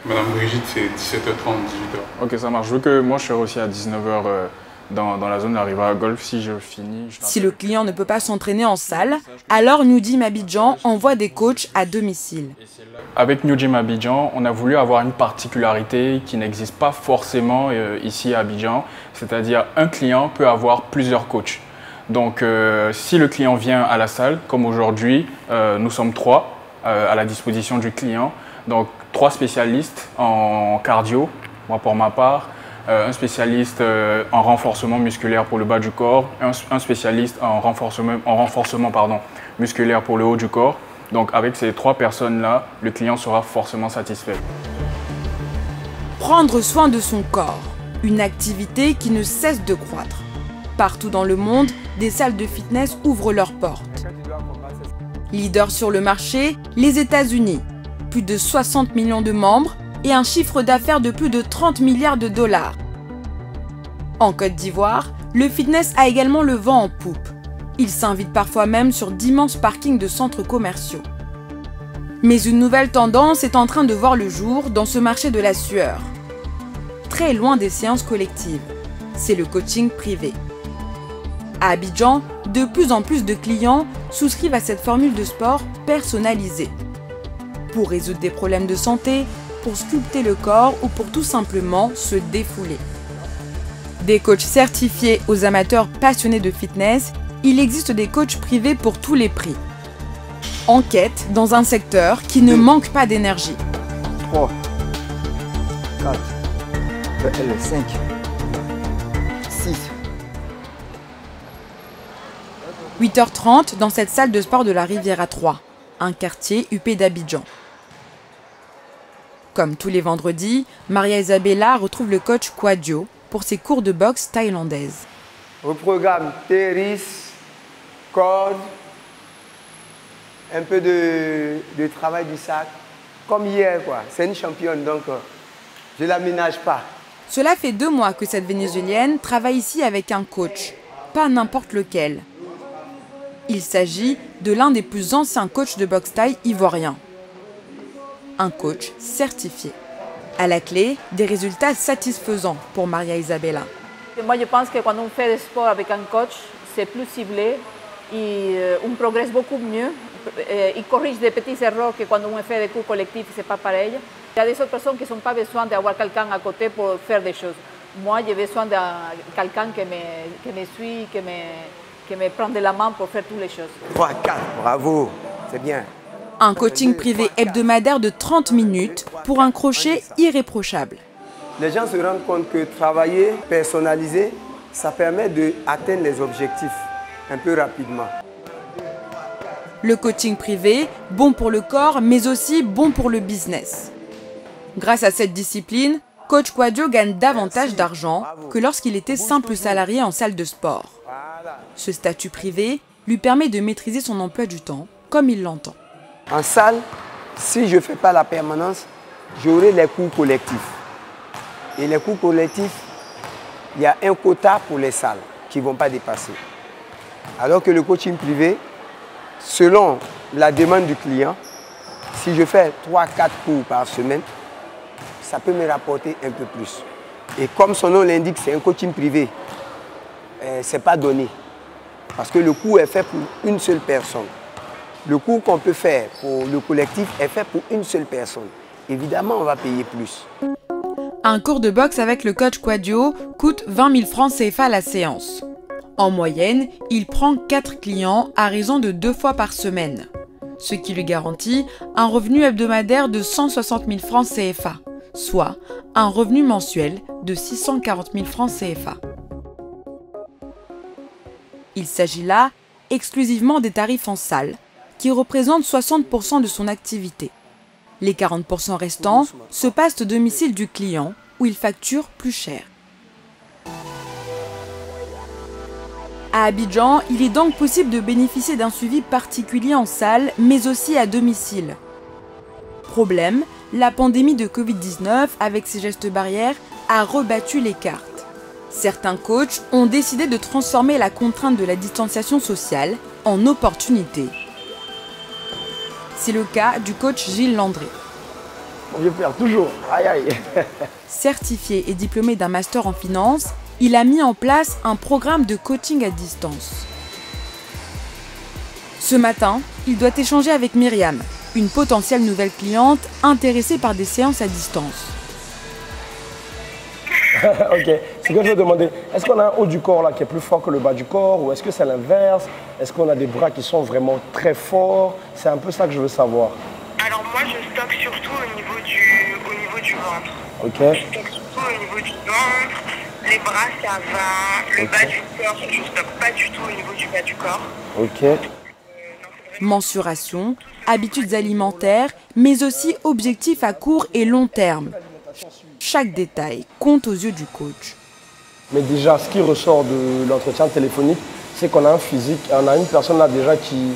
Madame Brigitte, c'est 17h30, 18h. Ok, ça marche. Je veux que moi je serai aussi à 19h dans la zone d'arrivée à golf. Si je finis... Si le client ne peut pas s'entraîner en salle, alors New Dim Abidjan envoie des coachs à domicile. Avec New Dim Abidjan, on a voulu avoir une particularité qui n'existe pas forcément ici à Abidjan. C'est-à-dire un client peut avoir plusieurs coachs. Donc si le client vient à la salle, comme aujourd'hui, nous sommes 3 à la disposition du client. Donc 3 spécialistes en cardio, moi pour ma part, un spécialiste en renforcement musculaire pour le bas du corps, un spécialiste en renforcement musculaire pour le haut du corps. Donc avec ces 3 personnes-là, le client sera forcément satisfait. Prendre soin de son corps, une activité qui ne cesse de croître. Partout dans le monde, des salles de fitness ouvrent leurs portes. Leader sur le marché, les États-Unis. Plus de 60 millions de membres et un chiffre d'affaires de plus de 30 milliards de dollars. En Côte d'Ivoire, le fitness a également le vent en poupe. Il s'invite parfois même sur d'immenses parkings de centres commerciaux. Mais une nouvelle tendance est en train de voir le jour dans ce marché de la sueur. Très loin des séances collectives, c'est le coaching privé. À Abidjan, de plus en plus de clients souscrivent à cette formule de sport personnalisée. Pour résoudre des problèmes de santé, pour sculpter le corps ou pour tout simplement se défouler. Des coachs certifiés aux amateurs passionnés de fitness, il existe des coachs privés pour tous les prix. Enquête dans un secteur qui ne manque pas d'énergie. 3, 4, 5, 6. 8h30 dans cette salle de sport de la Riviera 3, un quartier huppé d'Abidjan. Comme tous les vendredis, Maria Isabella retrouve le coach Quadio pour ses cours de boxe thaïlandaise. Au programme terris, corde, un peu de travail du sac, comme hier quoi. C'est une championne donc je ne la ménage pas. Cela fait 2 mois que cette Vénézuélienne travaille ici avec un coach, pas n'importe lequel. Il s'agit de l'un des plus anciens coachs de boxe thaï ivoiriens. Un coach certifié. À la clé, des résultats satisfaisants pour Maria Isabella. Moi, je pense que quand on fait du sport avec un coach, c'est plus ciblé et on progresse beaucoup mieux. Il corrige des petits erreurs que quand on fait des cours collectifs, ce n'est pas pareil. Il y a des autres personnes qui n'ont pas besoin d'avoir quelqu'un à côté pour faire des choses. Moi, j'ai besoin de quelqu'un qui me suit, qui me prend de la main pour faire toutes les choses. 3, 4, bravo, c'est bien. Un coaching privé hebdomadaire de 30 minutes pour un crochet irréprochable. Les gens se rendent compte que travailler personnalisé, ça permet d'atteindre les objectifs un peu rapidement. Le coaching privé, bon pour le corps, mais aussi bon pour le business. Grâce à cette discipline, Coach Quadio gagne davantage d'argent que lorsqu'il était simple salarié en salle de sport. Ce statut privé lui permet de maîtriser son emploi du temps comme il l'entend. En salle, si je ne fais pas la permanence, j'aurai les cours collectifs. Et les cours collectifs, il y a un quota pour les salles qui ne vont pas dépasser. Alors que le coaching privé, selon la demande du client, si je fais 3-4 cours par semaine, ça peut me rapporter un peu plus. Et comme son nom l'indique, c'est un coaching privé. Ce n'est pas donné. Parce que le cours est fait pour une seule personne. le cours qu'on peut faire pour le collectif est fait pour une seule personne. Évidemment, on va payer plus. Un cours de boxe avec le coach Quadio coûte 20 000 francs CFA la séance. En moyenne, il prend 4 clients à raison de 2 fois par semaine, ce qui lui garantit un revenu hebdomadaire de 160 000 francs CFA, soit un revenu mensuel de 640 000 francs CFA. Il s'agit là exclusivement des tarifs en salle, qui représentent 60% de son activité. Les 40% restants se passent au domicile du client, où il facture plus cher. À Abidjan, il est donc possible de bénéficier d'un suivi particulier en salle, mais aussi à domicile. Problème, la pandémie de Covid-19, avec ses gestes barrières, a rebattu les cartes. Certains coachs ont décidé de transformer la contrainte de la distanciation sociale en opportunité. C'est le cas du coach Gilles Landré. Je perds toujours. Aïe aïe. Certifié et diplômé d'un master en finance, il a mis en place un programme de coaching à distance. Ce matin, il doit échanger avec Myriam, une potentielle nouvelle cliente intéressée par des séances à distance. Ok, ce que je veux demander, est-ce qu'on a un haut du corps là qui est plus fort que le bas du corps ou est-ce que c'est l'inverse? Est-ce qu'on a des bras qui sont vraiment très forts? C'est un peu ça que je veux savoir. Alors moi je stocke surtout au niveau du ventre. Ok. Je stocke surtout au niveau du ventre, les bras ça va, le bas du corps je stocke pas du tout au niveau du bas du corps. Ok. Mensuration, habitudes alimentaires, mais aussi objectifs à court et long terme. Chaque détail compte aux yeux du coach. Mais déjà, ce qui ressort de l'entretien téléphonique, c'est qu'on a un physique, on a une personne là déjà qui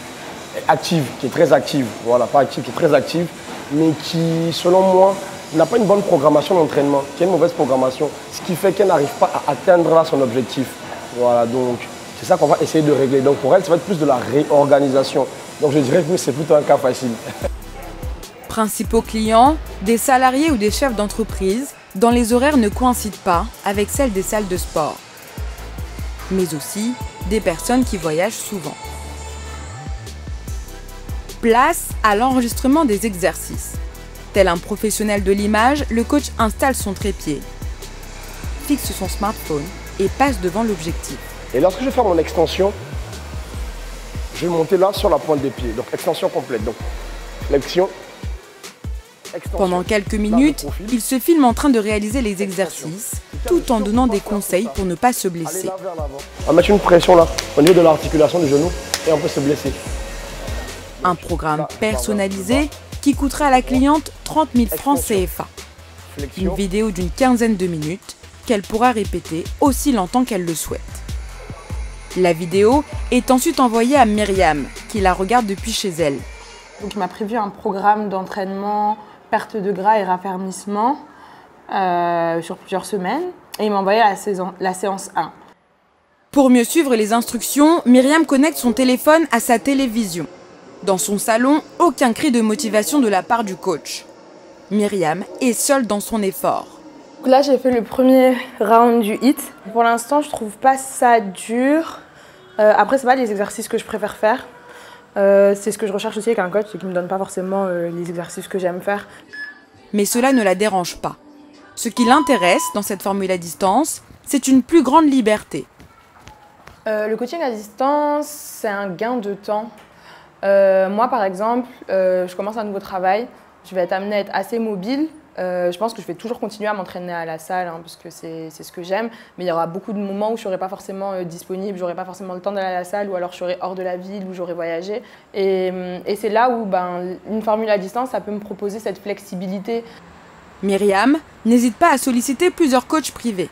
est active, qui est très active. Voilà, pas active, qui est très active, mais qui, selon moi, n'a pas une bonne programmation d'entraînement, qui a une mauvaise programmation, ce qui fait qu'elle n'arrive pas à atteindre là son objectif. Voilà, donc c'est ça qu'on va essayer de régler. Donc pour elle, ça va être plus de la réorganisation. Donc je dirais que c'est plutôt un cas facile. Principaux clients, des salariés ou des chefs d'entreprise dont les horaires ne coïncident pas avec celles des salles de sport. Mais aussi des personnes qui voyagent souvent. Place à l'enregistrement des exercices. Tel un professionnel de l'image, le coach installe son trépied, fixe son smartphone et passe devant l'objectif. Et lorsque je vais faire mon extension, je vais monter là sur la pointe des pieds. Donc extension complète. Donc flexion. Pendant quelques minutes, il se filme en train de réaliser les exercices, tout en donnant des conseils pour ne pas se blesser. On va mettre une pression là, au niveau de l'articulation du genou, et on peut se blesser. Un programme personnalisé qui coûtera à la cliente 30 000 francs CFA. Une vidéo d'une quinzaine de minutes qu'elle pourra répéter aussi longtemps qu'elle le souhaite. La vidéo est ensuite envoyée à Myriam, qui la regarde depuis chez elle. Donc, il m'a prévu un programme d'entraînement, perte de gras et raffermissement sur plusieurs semaines. Et il m'a envoyé la séance 1. Pour mieux suivre les instructions, Myriam connecte son téléphone à sa télévision. Dans son salon, aucun cri de motivation de la part du coach. Myriam est seule dans son effort. Donc là, j'ai fait le premier round du HIIT. Pour l'instant, je trouve pas ça dur. Après, c'est pas les exercices que je préfère faire. C'est ce que je recherche aussi avec un coach, c'est qu'il ne me donne pas forcément les exercices que j'aime faire. Mais cela ne la dérange pas. Ce qui l'intéresse dans cette formule à distance, c'est une plus grande liberté. Le coaching à distance, c'est un gain de temps. Moi, par exemple, je commence un nouveau travail, je vais être amenée à être assez mobile. Je pense que je vais toujours continuer à m'entraîner à la salle parce que c'est ce que j'aime, mais il y aura beaucoup de moments où je ne serai pas forcément disponible, je n'aurai pas forcément le temps d'aller à la salle ou alors je serai hors de la ville où j'aurai voyagé. Et c'est là où une formule à distance, ça peut me proposer cette flexibilité. Myriam n'hésite pas à solliciter plusieurs coachs privés.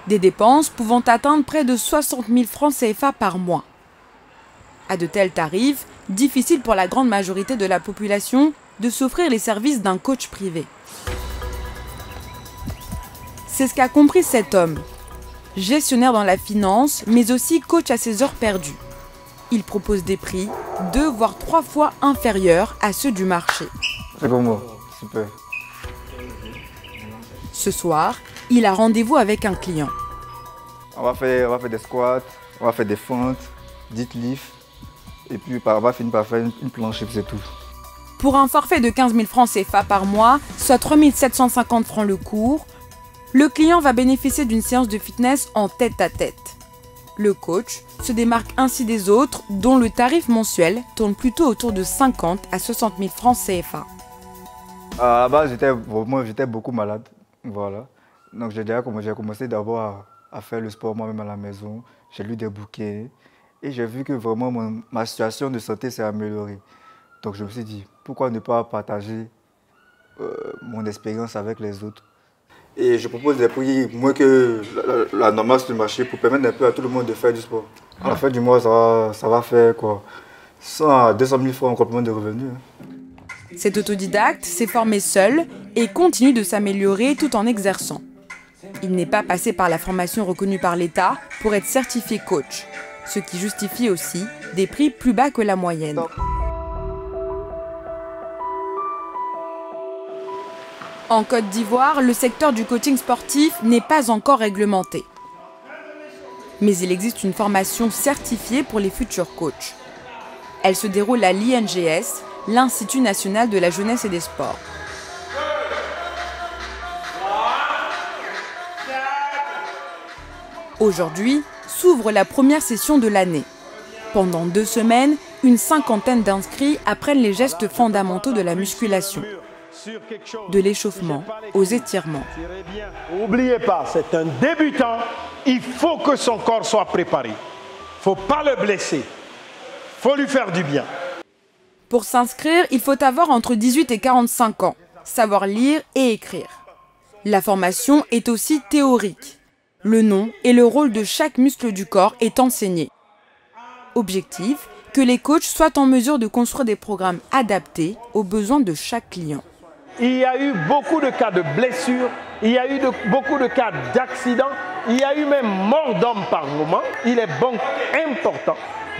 Des dépenses pouvant atteindre près de 60 000 francs CFA par mois. À de tels tarifs, difficile pour la grande majorité de la population de s'offrir les services d'un coach privé. C'est ce qu'a compris cet homme, gestionnaire dans la finance, mais aussi coach à ses heures perdues. Il propose des prix 2 voire 3 fois inférieurs à ceux du marché. C'est comme moi, super. Ce soir, il a rendez-vous avec un client. On va faire des squats, on va faire des fentes, deadlifts, Et puis on va finir par faire une planche et puis c'est tout. Pour un forfait de 15 000 francs CFA par mois, soit 3 750 francs le cours, le client va bénéficier d'une séance de fitness en tête-à-tête. Le coach se démarque ainsi des autres, dont le tarif mensuel tourne plutôt autour de 50 à 60 000 francs CFA. À la base, j'étais beaucoup malade. Voilà. Donc j'ai commencé d'abord à faire le sport moi-même à la maison. J'ai lu des bouquins et j'ai vu que vraiment ma situation de santé s'est améliorée. Donc je me suis dit, pourquoi ne pas partager mon expérience avec les autres. Et je propose des prix moins que la normale sur le marché pour permettre un peu à tout le monde de faire du sport. À la fin du mois, ça va faire quoi, 100 à 200 000 francs en complément de revenus. Cet autodidacte s'est formé seul et continue de s'améliorer tout en exerçant. Il n'est pas passé par la formation reconnue par l'État pour être certifié coach, ce qui justifie aussi des prix plus bas que la moyenne. En Côte d'Ivoire, le secteur du coaching sportif n'est pas encore réglementé. Mais il existe une formation certifiée pour les futurs coachs. Elle se déroule à l'INGS, l'Institut national de la jeunesse et des sports. Aujourd'hui, s'ouvre la première session de l'année. Pendant 2 semaines, une cinquantaine d'inscrits apprennent les gestes fondamentaux de la musculation. De l'échauffement aux étirements. N'oubliez pas, c'est un débutant, il faut que son corps soit préparé. Il ne faut pas le blesser, il faut lui faire du bien. Pour s'inscrire, il faut avoir entre 18 et 45 ans, savoir lire et écrire. La formation est aussi théorique. Le nom et le rôle de chaque muscle du corps est enseigné. Objectif, que les coachs soient en mesure de construire des programmes adaptés aux besoins de chaque client. Il y a eu beaucoup de cas de blessures, il y a eu beaucoup de cas d'accidents, il y a eu même mort d'homme par moment. Il est donc important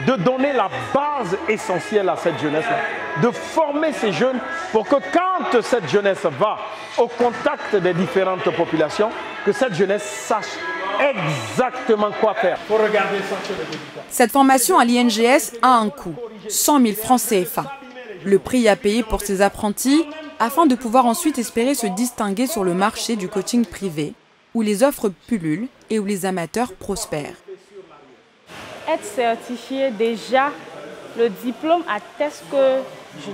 de donner la base essentielle à cette jeunesse-là, de former ces jeunes pour que quand cette jeunesse va au contact des différentes populations, que cette jeunesse sache exactement quoi faire. Faut regarder ça chez les débutants. Cette formation à l'INGS a un coût, 100 000 francs CFA. Le prix à payer pour ces apprentis afin de pouvoir ensuite espérer se distinguer sur le marché du coaching privé, où les offres pullulent et où les amateurs prospèrent. Être certifié, déjà, le diplôme atteste que je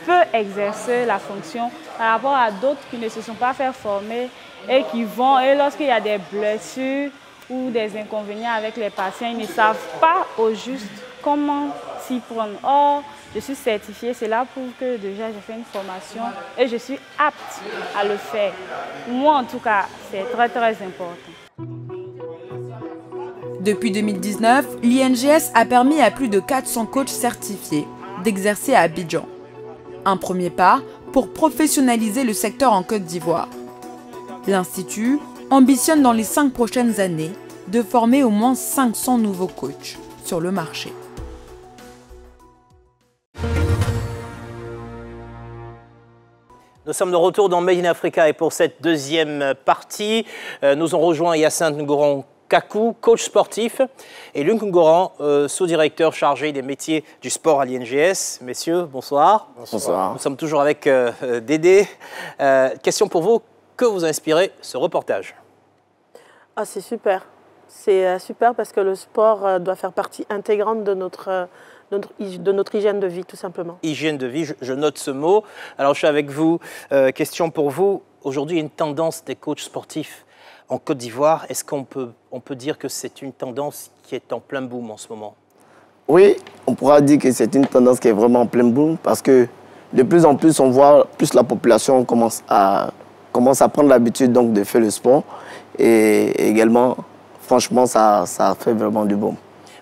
peux exercer la fonction par rapport à d'autres qui ne se sont pas fait former et qui vont, et lorsqu'il y a des blessures ou des inconvénients avec les patients, ils ne savent pas au juste comment s'y prendre. Or, je suis certifiée, c'est là pour que déjà j'ai fait une formation et je suis apte à le faire. Moi, en tout cas, c'est très très important. Depuis 2019, l'INGS a permis à plus de 400 coachs certifiés d'exercer à Abidjan. Un premier pas pour professionnaliser le secteur en Côte d'Ivoire. L'Institut ambitionne dans les 5 prochaines années de former au moins 500 nouveaux coachs sur le marché. Nous sommes de retour dans Made in Africa et pour cette deuxième partie, nous ont rejoint Hyacinthe Ngoran Kakou, coach sportif, et Luc Ngoran, sous-directeur chargé des métiers du sport à l'INGS. Messieurs, bonsoir. Bonsoir. Nous sommes toujours avec Dédé. Question pour vous, que vous a inspiré ce reportage? Ah, c'est super. C'est super parce que le sport doit faire partie intégrante de notre hygiène de vie, tout simplement. Hygiène de vie, je note ce mot. Alors, je suis avec vous. Question pour vous. Aujourd'hui, il y a une tendance des coachs sportifs en Côte d'Ivoire. Est-ce qu'on peut dire que c'est une tendance qui est en plein boom en ce moment? Oui, on pourra dire que c'est une tendance qui est vraiment en plein boom parce que de plus en plus, on voit plus la population commence à prendre l'habitude donc de faire le sport. Et également, franchement, ça fait vraiment du boom.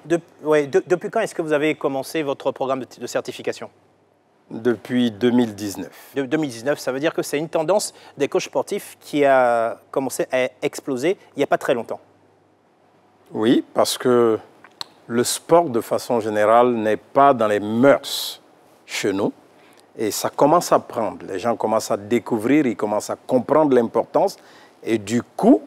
Depuis quand est-ce que vous avez commencé votre programme de certification? Depuis 2019. 2019, ça veut dire que c'est une tendance des coachs sportifs qui a commencé à exploser il n'y a pas très longtemps. Oui, parce que le sport, de façon générale, n'est pas dans les mœurs chez nous. Et ça commence à prendre. Les gens commencent à découvrir, ils commencent à comprendre l'importance. Et du coup,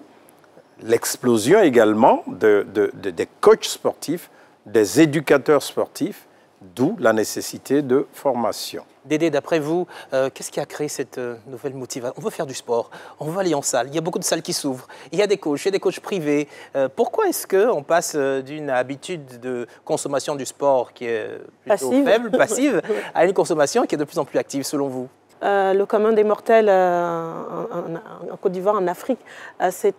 l'explosion également des coachs sportifs, des éducateurs sportifs, d'où la nécessité de formation. Dédé, d'après vous, qu'est-ce qui a créé cette nouvelle motivation? On veut faire du sport, on veut aller en salle, il y a beaucoup de salles qui s'ouvrent, il y a des coachs privés. Pourquoi est-ce qu'on passe d'une habitude de consommation du sport qui est plutôt faible, passive, à une consommation qui est de plus en plus active, selon vous? Le commun des mortels en Côte d'Ivoire, en Afrique, sait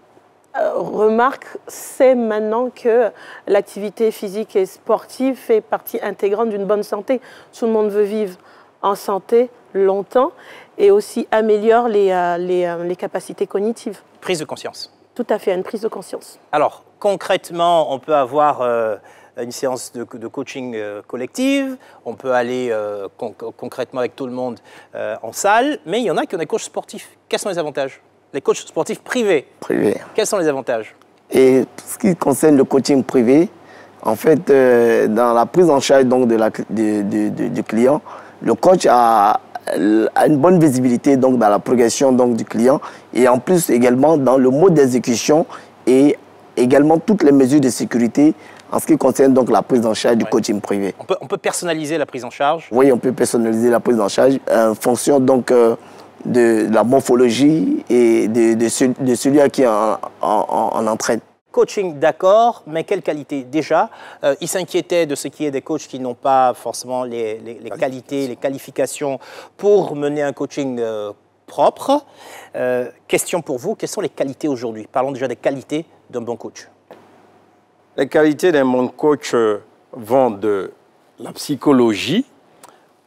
maintenant que l'activité physique et sportive fait partie intégrante d'une bonne santé. Tout le monde veut vivre en santé longtemps et aussi améliore les capacités cognitives. Prise de conscience. Tout à fait, une prise de conscience. Alors, concrètement, on peut avoir une séance de coaching collective, on peut aller concrètement avec tout le monde en salle, mais il y en a qui ont des coachs sportifs. Quels sont les avantages? Les coachs sportifs privés. Quels sont les avantages? Et ce qui concerne le coaching privé, en fait, dans la prise en charge donc, du client, le coach a une bonne visibilité donc, dans la progression donc, du client et en plus également dans le mode d'exécution et également toutes les mesures de sécurité en ce qui concerne donc, la prise en charge du coaching privé. On peut personnaliser la prise en charge? Oui, on peut personnaliser la prise en charge en fonction donc, de la morphologie et de celui à qui on entraîne. Coaching, d'accord, mais quelle qualité? Déjà, il s'inquiétait de ce qui est des coachs qui n'ont pas forcément les qualités, les qualifications pour mener un coaching propre. Question pour vous, quelles sont les qualités aujourd'hui? Parlons déjà des qualités d'un bon coach. Les qualités d'un bon coach vont de la psychologie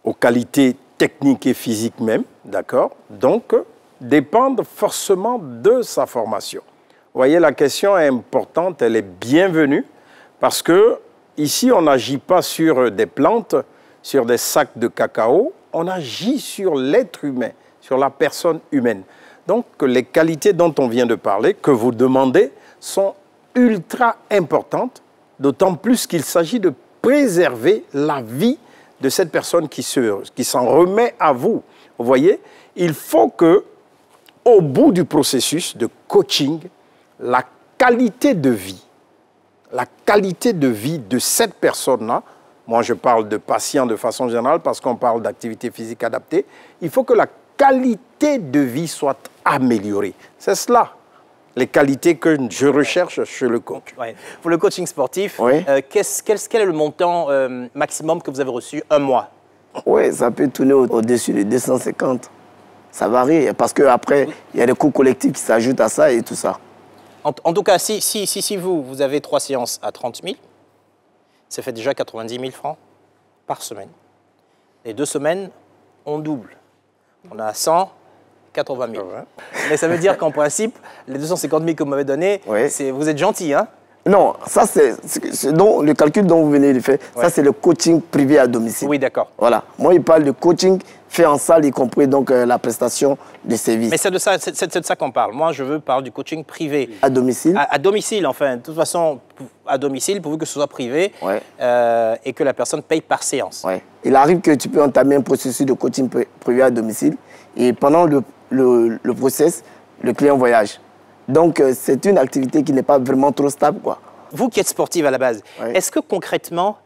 aux qualités techniques et physiques même, d'accord? Donc, dépendent forcément de sa formation. Vous voyez, la question est importante, elle est bienvenue, parce que ici, on n'agit pas sur des plantes, sur des sacs de cacao, on agit sur l'être humain, sur la personne humaine. Donc, les qualités dont on vient de parler, que vous demandez, sont ultra importantes, d'autant plus qu'il s'agit de préserver la vie de cette personne qui s'en remet à vous. Vous voyez, il faut que, au bout du processus de coaching, la qualité de vie de cette personne-là, moi je parle de patient de façon générale parce qu'on parle d'activité physique adaptée, il faut que la qualité de vie soit améliorée. C'est cela, les qualités que je recherche chez le coach. Ouais. Pour le coaching sportif, quel est le montant maximum que vous avez reçu un mois? Oui, ça peut tourner au-dessus de 250. Ça varie parce qu'après, il y a des coûts collectifs qui s'ajoutent à ça et tout ça. En tout cas, si vous avez 3 séances à 30 000, ça fait déjà 90 000 francs par semaine. Les 2 semaines, on double. On a 180 000. Mais ça veut dire qu'en principe, les 250 000 que vous m'avez donnés, vous êtes gentil, hein? Non, ça c'est le calcul dont vous venez de faire, ça c'est le coaching privé à domicile. Oui, d'accord. Voilà. Moi, il parle de coaching fait en salle, y compris donc la prestation de services. Mais c'est de ça qu'on parle. Moi, je veux parler du coaching privé. À domicile? À domicile, enfin. De toute façon, à domicile, pourvu que ce soit privé et que la personne paye par séance. Il arrive que tu peux entamer un processus de coaching privé à domicile et pendant le process, le client voyage. Donc, c'est une activité qui n'est pas vraiment trop stable, quoi. Vous qui êtes sportive à la base, est-ce que concrètement,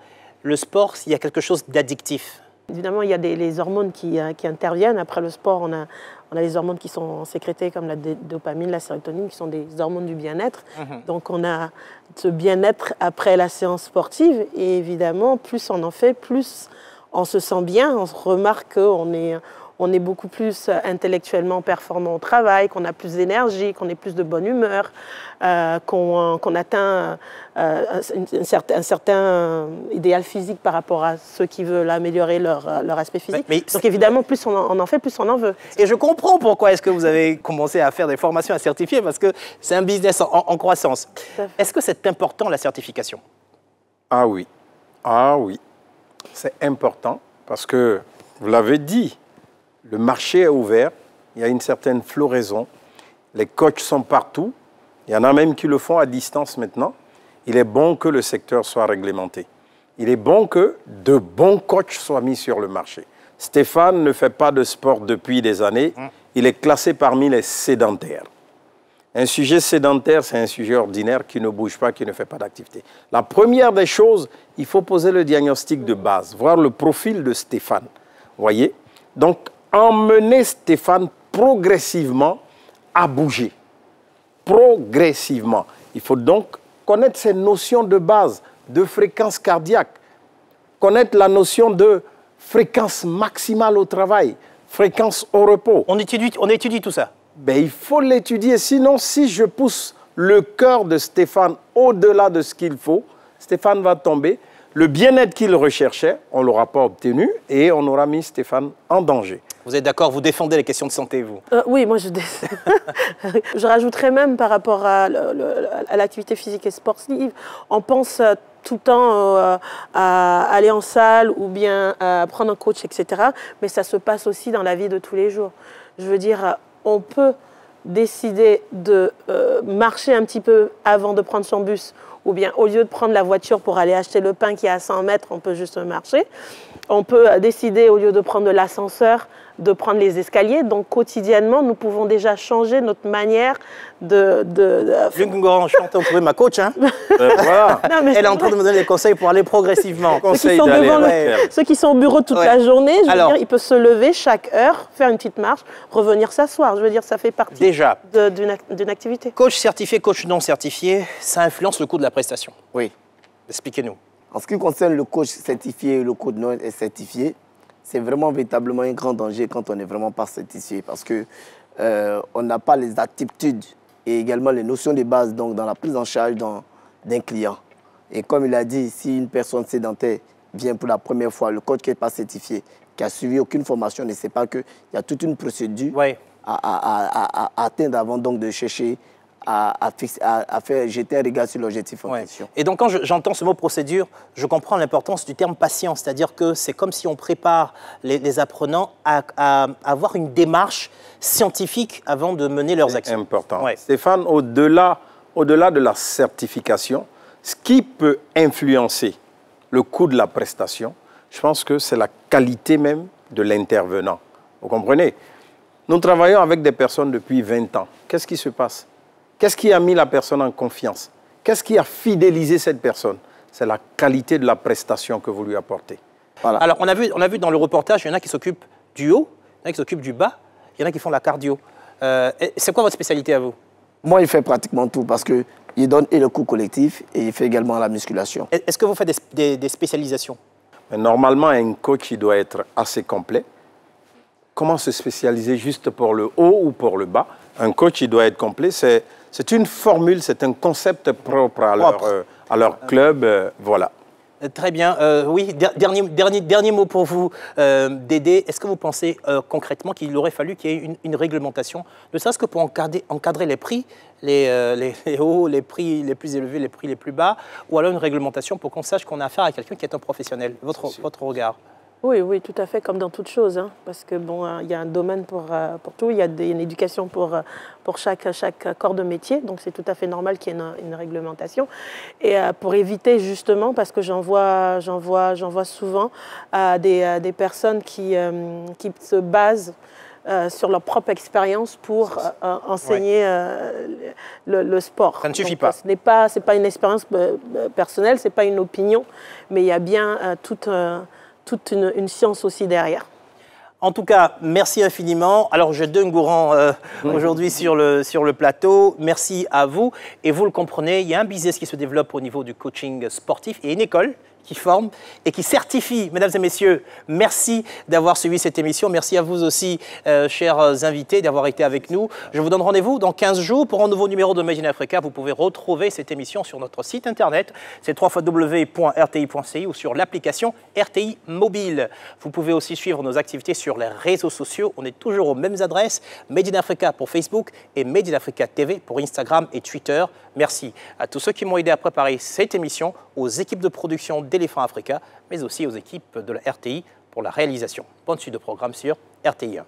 le sport, il y a quelque chose d'addictif? Évidemment, il y a les hormones qui interviennent. Après le sport, on a les hormones qui sont sécrétées comme la dopamine, la sérotonine, qui sont des hormones du bien-être. Donc, on a ce bien-être après la séance sportive. Et évidemment, plus on en fait, plus on se sent bien. On remarque qu'on est beaucoup plus intellectuellement performant au travail, qu'on a plus d'énergie, qu'on est plus de bonne humeur, qu'on atteint un certain idéal physique par rapport à ceux qui veulent améliorer leur aspect physique. Donc évidemment, plus on en fait, plus on en veut. Et je comprends pourquoi est-ce que vous avez commencé à faire des formations à certifier, parce que c'est un business en croissance. Est-ce que c'est important, la certification? Ah oui, c'est important parce que, vous l'avez dit, le marché est ouvert, il y a une certaine floraison, les coachs sont partout, il y en a même qui le font à distance maintenant. Il est bon que le secteur soit réglementé. Il est bon que de bons coachs soient mis sur le marché. Stéphane ne fait pas de sport depuis des années, il est classé parmi les sédentaires. Un sujet sédentaire, c'est un sujet ordinaire qui ne bouge pas, qui ne fait pas d'activité. La première des choses, il faut poser le diagnostic de base, voir le profil de Stéphane. Vous voyez? Donc, emmener Stéphane progressivement à bouger. Progressivement. Il faut donc connaître ces notions de base, de fréquence cardiaque, connaître la notion de fréquence maximale au travail, fréquence au repos. On étudie tout ça? Ben, il faut l'étudier, sinon si je pousse le cœur de Stéphane au-delà de ce qu'il faut, Stéphane va tomber. Le bien-être qu'il recherchait, on ne l'aura pas obtenu et on aura mis Stéphane en danger. Vous êtes d'accord, vous défendez les questions de santé, vous? Oui, moi je rajouterais même par rapport à l'activité physique et sportive, on pense tout le temps à aller en salle ou bien à prendre un coach, etc. Mais ça se passe aussi dans la vie de tous les jours. Je veux dire, on peut décider de marcher un petit peu avant de prendre son bus, ou bien au lieu de prendre la voiture pour aller acheter le pain qui est à 100 mètres, on peut juste marcher. On peut décider, au lieu de prendre l'ascenseur, de prendre les escaliers. Donc quotidiennement, nous pouvons déjà changer notre manière de... Luc Ngoran, je suis en train de trouver ma coach. Hein. Voilà. Non, elle est en train de me donner des conseils pour aller progressivement. Ceux qui sont au bureau toute la journée, je veux dire, ils peuvent se lever chaque heure, faire une petite marche, revenir s'asseoir. Je veux dire, ça fait partie d'une activité. Coach certifié, coach non certifié, ça influence le coût de la prestation. Oui. Expliquez-nous. En ce qui concerne le coach certifié et le coach non certifié, c'est vraiment véritablement un grand danger quand on n'est vraiment pas certifié parce qu'on n'a pas les aptitudes et également les notions de base donc, dans la prise en charge d'un client. Et comme il a dit, si une personne sédentaire vient pour la première fois, le coach qui n'est pas certifié, qui n'a suivi aucune formation, ne sait pas qu'il y a toute une procédure à atteindre avant donc de chercher à faire jeter un regard sur l'objectif en question. Et donc quand j'entends ce mot procédure, je comprends l'importance du terme patient, c'est-à-dire que c'est comme si on prépare les apprenants à avoir une démarche scientifique avant de mener leurs actions. C'est important. Stéphane, au-delà de la certification, ce qui peut influencer le coût de la prestation, je pense que c'est la qualité même de l'intervenant. Vous comprenez? Nous travaillons avec des personnes depuis 20 ans. Qu'est-ce qui se passe? Qu'est-ce qui a mis la personne en confiance? Qu'est-ce qui a fidélisé cette personne? C'est la qualité de la prestation que vous lui apportez. Voilà. Alors, on a vu dans le reportage, il y en a qui s'occupent du haut, il y en a qui s'occupent du bas, il y en a qui font la cardio. C'est quoi votre spécialité à vous? Moi, il fait pratiquement tout parce qu'il donne et le cours collectif et il fait également la musculation. Est-ce que vous faites des spécialisations? Normalement, un coach il doit être assez complet. Comment se spécialiser juste pour le haut ou pour le bas? Un coach il doit être complet. C'est une formule, c'est un concept propre à leur club. Voilà. Très bien. Oui, dernier mot pour vous, Dédé. Est-ce que vous pensez concrètement qu'il aurait fallu qu'il y ait une réglementation, ne serait-ce que pour encadrer les prix, les hauts, les prix les plus élevés, les prix les plus bas, ou alors une réglementation pour qu'on sache qu'on a affaire à quelqu'un qui est un professionnel? Votre regard? Oui, oui, tout à fait, comme dans toute chose, hein, parce que bon, il y a un domaine pour tout, il y a une éducation pour chaque corps de métier, donc c'est tout à fait normal qu'il y ait une réglementation. Et pour éviter justement, parce que j'en vois souvent des personnes qui se basent sur leur propre expérience pour enseigner le sport. Ça ne suffit pas. Ce n'est pas une expérience personnelle, ce n'est pas une opinion, mais il y a bien toute une science aussi derrière. En tout cas, merci infiniment. Alors, j'ai deux Ngoran aujourd'hui sur le plateau. Merci à vous. Et vous le comprenez, il y a un business qui se développe au niveau du coaching sportif et une école qui forme et qui certifie. Mesdames et messieurs, merci d'avoir suivi cette émission. Merci à vous aussi, chers invités, d'avoir été avec nous. Je vous donne rendez-vous dans 15 jours pour un nouveau numéro de Made in Africa. Vous pouvez retrouver cette émission sur notre site internet. C'est www.rti.ci ou sur l'application RTI Mobile. Vous pouvez aussi suivre nos activités sur les réseaux sociaux. On est toujours aux mêmes adresses. Made in Africa pour Facebook et Made in Africa TV pour Instagram et Twitter. Merci à tous ceux qui m'ont aidé à préparer cette émission, aux équipes de production d'Éléphant Africa, mais aussi aux équipes de la RTI pour la réalisation. Bonne suite de programme sur RTI 1.